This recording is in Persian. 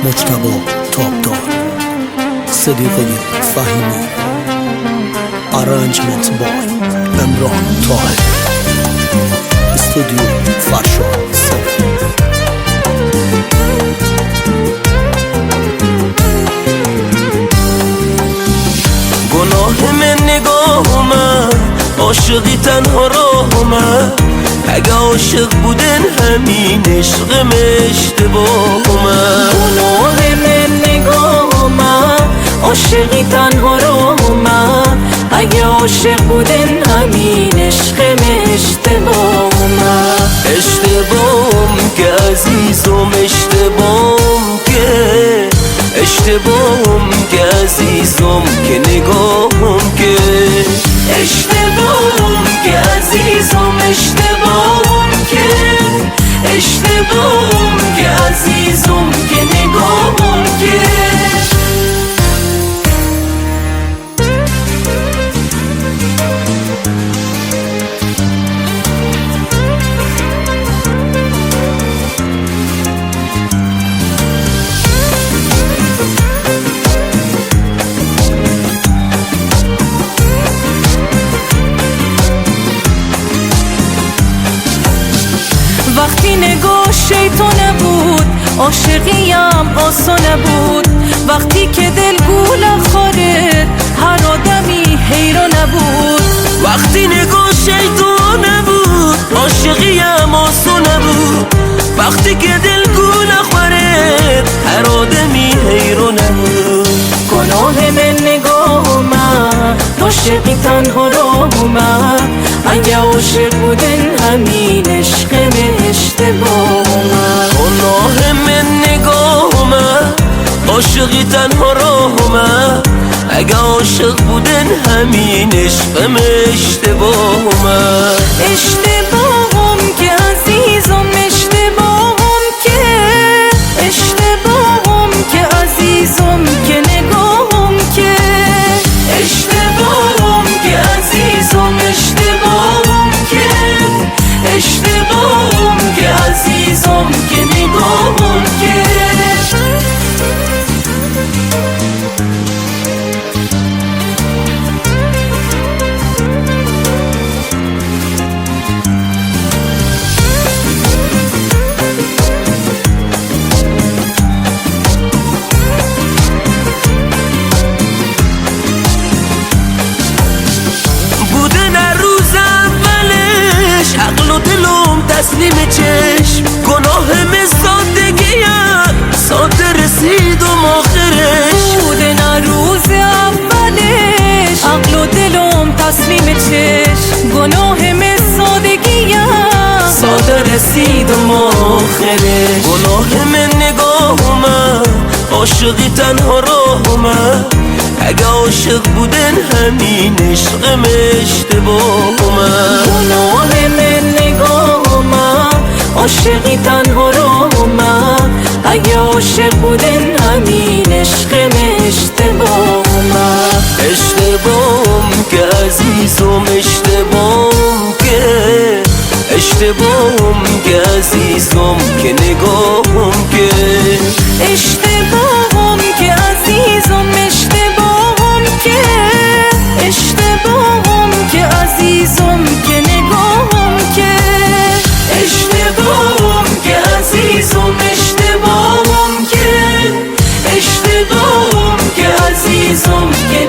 مجتبی تابدار، صدیقه فهیمی، ارنجمنت بای امران طاهر، استودیو فرشاد صفی. گناه من نگاهمه، عاشقی تنها راهمه. اگه عاشق بودن همین عشقم اشتباهمه. گناه من نگاهمه، عاشقی تنها راهمه. اگه عاشق بودن همین عشقم اشتباهمه. اشتباهم که عزیزم، اشتباهم که عزیزم که نگاهم که اشتباهم که عزیزم، اشتباهم که عزیزم که نگاهم که وقتی نگاه شیطانه بود، عاشقیم آسانه بود. وقتی که دل گوله خورد، هر آدمی حیرانه بود. وقتی نگاه شیطانه بود، عاشقیم آسانه بود. وقتی که دل گوله خورد، هر آدمی حیرانه بود. گناه من نگاهمه، عاشقی تنها راهمه. اگه عاشق بودن همین عشقم اشتباهمه. گناه من نگاهمه، عاشقی تنها راهمه. اگه عاشق بودن همین عشقم اشتباهمه. اشتباهم که عزیزم، اشتباهم که عزیزم که نگاهم که اشتباهم که عزیزم، اشتباهم که عزیزم که نگاهم که تسلیم چشم. گناهم سادگیم، ساده رسیدم آخرش. بودن روز اولش، عقل و دلم تسلیم چشم. گناهم سادگیم، ساده رسیدم آخرش. گناه من نگاهمه، عاشقی تنها راهمه. اگه عاشق بودن همین عشقم اشتباهمه. گناه من نگاهمه، عاشقی تنها راهمه. اگه عاشق بودن همین عشقم اشتباهمه. اشتباهم که عزیزم، اشتباهم که عزیزم که نگاهم که اشتباهم که عزیزم، اشتباهم که عزیزم که نگاهم که اشتباهم که عزیزم، اشتباهم که عزیزم که